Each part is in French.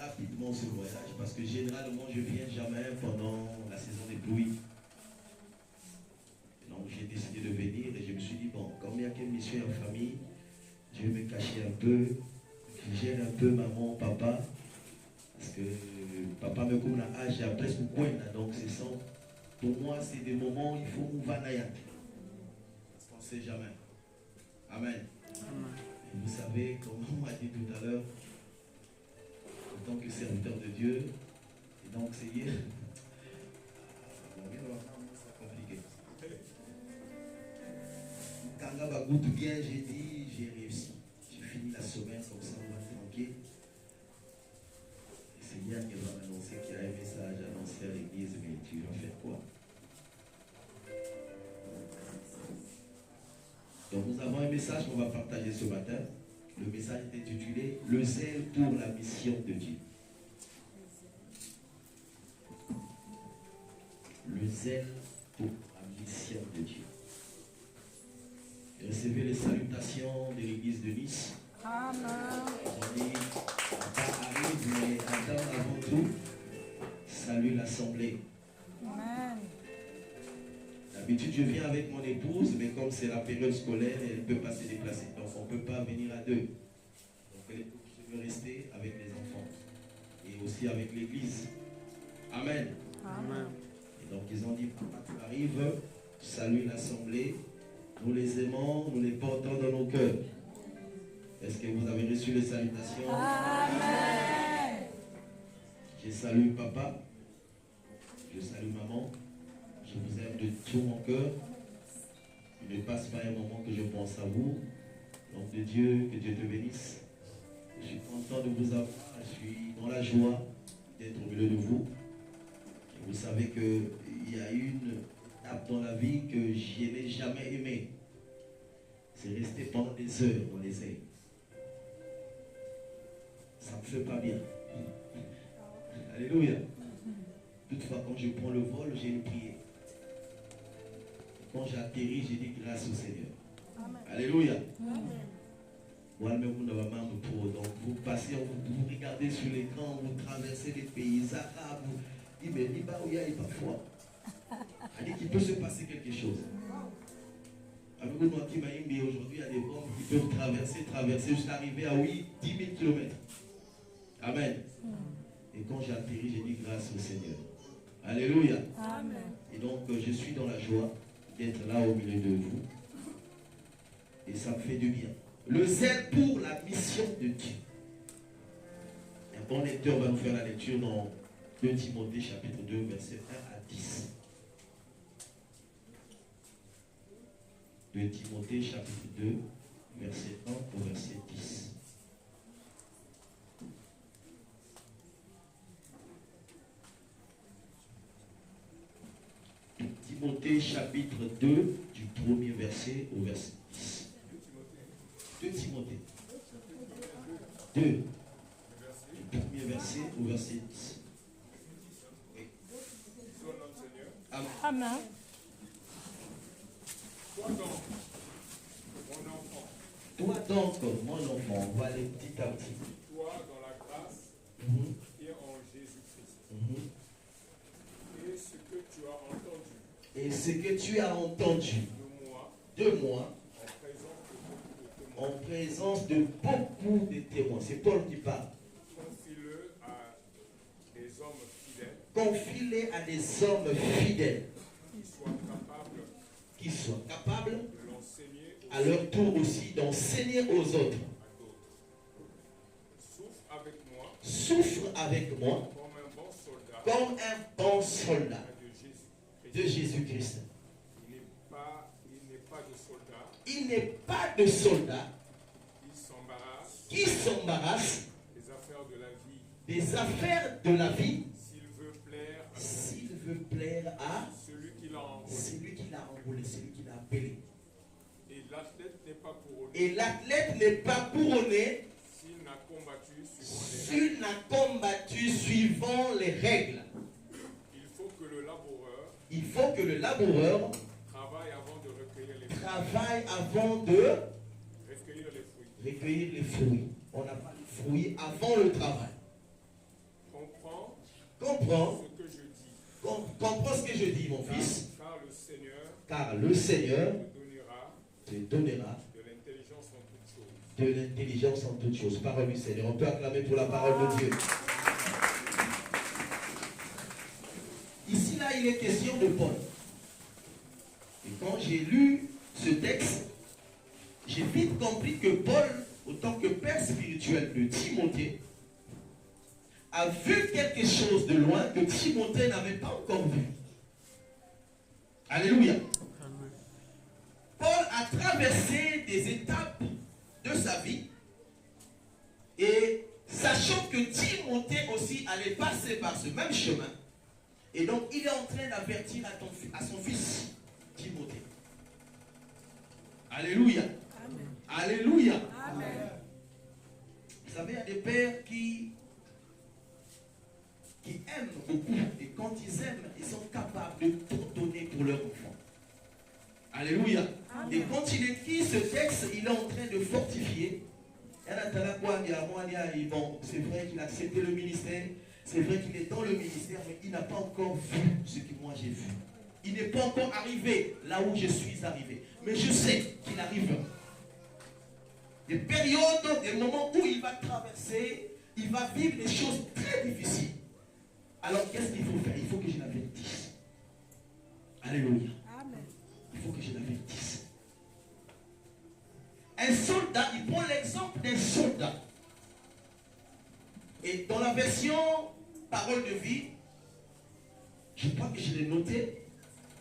rapidement ce voyage parce que généralement je viens jamais pendant la saison des pluies. Donc j'ai décidé de venir et je me suis dit, bon, comme il y a qu'une mission en famille, je vais me cacher un peu, je gère un peu maman, papa, parce que papa me comme la âge, j'ai presque quoi là, donc c'est ça. Pour moi, c'est des moments où il faut nous vanayat. Parce qu'on ne sait jamais. Amen. Et vous savez, comme on m'a dit tout à l'heure, en tant que serviteur de Dieu, et donc c'est hier. C'est compliqué. Quand on va goûter bien, j'ai dit, j'ai réussi. J'ai fini la semaine comme ça, on va tranquille. Et c'est hier qui va m'annoncer qu'il y a un message annoncé à l'église, mais tu vas faire quoi? Donc nous avons un message qu'on va partager ce matin. Le message est intitulé « Le zèle pour la mission de Dieu ». Le zèle pour la mission de Dieu. Recevez les salutations de l'église de Nice. Amen. On dit, papa arrive, mais attends avant tout, salue l'assemblée. Amen. D'habitude, je viens avec mon épouse, mais comme c'est la période scolaire, elle ne peut pas se déplacer. Donc, on ne peut pas venir à deux. Donc, l'épouse veut rester avec les enfants. Et aussi avec l'église. Amen. Amen. Et donc, ils ont dit, papa, tu arrives, salue l'assemblée. Nous les aimons, nous les portons dans nos cœurs. Est-ce que vous avez reçu les salutations? Amen. Je salue papa. Je salue maman. Je vous aime de tout mon cœur. Il ne passe pas un moment que je pense à vous. Donc de Dieu, que Dieu te bénisse. Je suis content de vous avoir. Je suis dans la joie d'être au milieu de vous. Et vous savez qu'il y a une étape dans la vie que je n'ai jamais aimée. C'est rester pendant des heures dans les airs. Ça ne me fait pas bien. Alléluia. Toutefois, quand je prends le vol, j'ai une prière. Quand j'atterris, j'ai dit grâce au Seigneur. Amen. Alléluia. Donc vous passez, vous regardez sur l'écran, vous traversez les pays arabes, il me dit, bah, il y a parfois. Il peut se passer quelque chose. Avec moi qui m'a dit, aujourd'hui, il y a des bombes qui peuvent traverser jusqu'à arriver à 10 000 km. Amen. Et quand j'ai atterri, j'ai dit grâce au Seigneur. Alléluia. Amen. Et donc, je suis dans la joie d'être là au milieu de vous. Et ça me fait du bien. Le zèle pour la mission de Dieu. Un bon lecteur va nous faire la lecture dans 2 Timothée chapitre 2, verset 1 à 10. 2 Timothée chapitre 2, verset 1 au verset 10. Timothée chapitre 2 du premier verset au verset 10. 2 Timothée 2 du premier verset au verset 10. Oui. Amen. Amen. Toi donc, mon enfant, on va aller petit à petit. Toi dans la grâce et en Jésus-Christ. Et ce que tu as entendu. Et ce que tu as entendu de moi, en présence de beaucoup de témoins. C'est Paul qui parle. Confie-le à des hommes fidèles. Confie-le à des hommes fidèles. Qui soient capables De l'enseigner à leur tour aussi d'enseigner aux autres. Souffre avec moi comme un bon soldat de Jésus-Christ. Il n'est pas de soldat qui s'embarrasse des affaires de la vie s'il veut plaire à celui qui l'a enrôlé, celui qui l'a appelé. Et l'athlète n'est pas couronné s'il n'a combattu suivant les règles. Il faut que le laboureur travaille avant de recueillir les fruits. On n'a pas les fruits avant le travail. comprends ce que je dis. comprends ce que je dis, mon fils. Car le Seigneur Te donnera de l'intelligence en toutes choses. de l'intelligence en toutes choses. Parole du Seigneur. On peut acclamer pour la parole de Dieu. Ici, là, il est question de Paul. Et quand j'ai lu ce texte, j'ai vite compris que Paul, autant que père spirituel de Timothée, a vu quelque chose de loin que Timothée n'avait pas encore vu. Alléluia. Paul a traversé des étapes de sa vie et sachant que Timothée aussi allait passer par ce même chemin, et donc il est en train d'avertir à son fils Timothée. Alléluia. Amen. Alléluia. Amen. Vous savez, il y a des pères qui aiment beaucoup et quand ils aiment, ils sont capables de tout donner pour leur enfant. Alléluia. Amen. Et quand il écrit ce texte, il est en train de fortifier. Bon, c'est vrai qu'il a accepté le ministère, c'est vrai qu'il est dans le ministère, mais il n'a pas encore vu ce que moi j'ai vu. Il n'est pas encore arrivé là où je suis arrivé. Mais je sais qu'il arrive. Des périodes, des moments où il va traverser, il va vivre des choses très difficiles. Alors qu'est-ce qu'il faut faire? Il faut que je l'avertisse. Alléluia. Amen. Il faut que je l'avertisse. Un soldat, il prend l'exemple d'un soldat. Et dans la version parole de vie, je crois que je l'ai noté,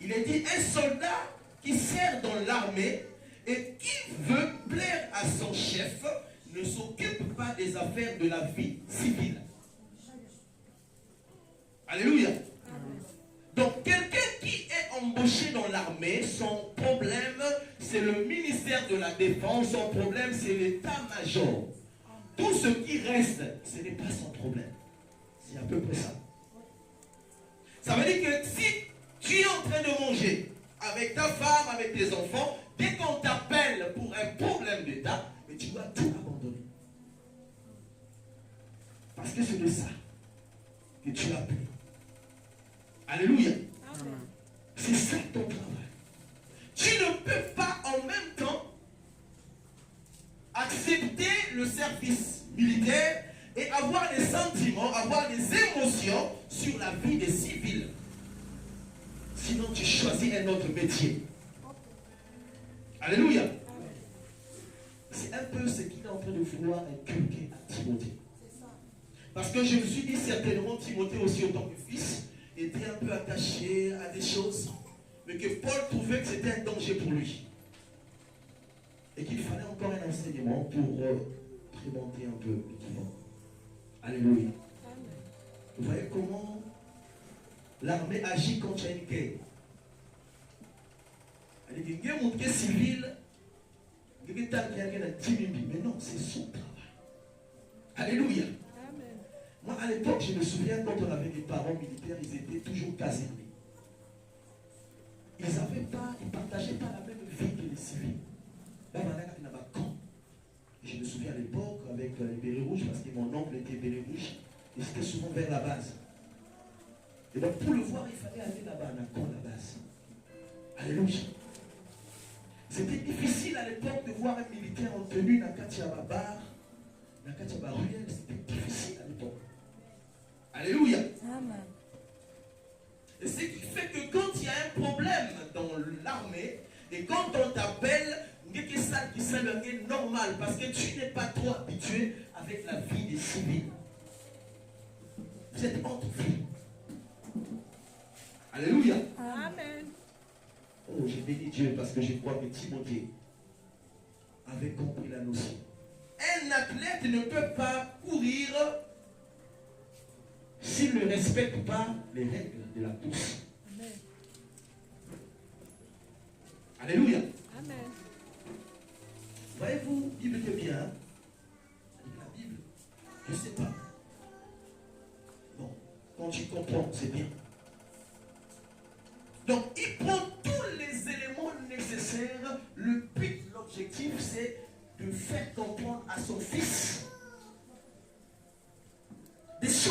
il est dit un soldat qui sert dans l'armée et qui veut plaire à son chef ne s'occupe pas des affaires de la vie civile. Alléluia. Donc quelqu'un qui est embauché dans l'armée, son problème c'est le ministère de la Défense, son problème c'est l'état-major. Tout ce qui reste, ce n'est pas son problème. C'est à peu près ça. Ça veut dire que si tu es en train de manger avec ta femme, avec tes enfants, dès qu'on t'appelle pour un problème d'état, mais tu dois tout abandonner. Parce que c'est de ça que tu as appelé. Alléluia. Amen. C'est ça ton travail. Tu ne peux pas en même temps accepter le service militaire et avoir des sentiments, avoir des émotions sur la vie des civils. Sinon tu choisis un autre métier. Alléluia. C'est un peu ce qu'il est en train de vouloir inculquer à Timothée. Parce que je me suis dit certainement Timothée aussi autant que fils était un peu attaché à des choses, mais que Paul trouvait que c'était un danger pour lui. Et qu'il fallait encore un enseignement pour présenter un peu l'équivalent. Alléluia. Vous voyez comment l'armée agit contre une guerre. Elle dit, il y a une guerre civile, mais non, c'est son travail. Alléluia. Moi, à l'époque, je me souviens, quand on avait des parents militaires, ils étaient toujours casernés. Ils ne partageaient pas la même vie que les civils. Là, je me souviens à l'époque, avec les bérets rouges, parce que mon oncle était béret rouge, et c'était souvent vers la base. Et donc, pour le voir, il fallait aller là-bas, à la base. Alléluia. C'était difficile à l'époque de voir un militaire en tenue, Nakatia Babar, Nakatia Baruel, c'était difficile à l'époque. Alléluia. Amen. Et ce qui fait que quand il y a un problème dans l'armée, et quand on t'appelle, c'est normal, parce que tu n'es pas trop habitué avec la vie des civils. Vous êtes entre vie. Alléluia. Amen. Oh, j'ai béni Dieu parce que je crois que Timothée avait compris la notion. Un athlète ne peut pas courir s'il ne respecte pas les règles de la course. Amen. Alléluia. Amen. Voyez-vous, Bible est bien. Hein? La Bible, je ne sais pas. Bon, quand tu comprends, c'est bien. Donc, il prend tous les éléments nécessaires. Le but, l'objectif, c'est de faire comprendre à son fils des choses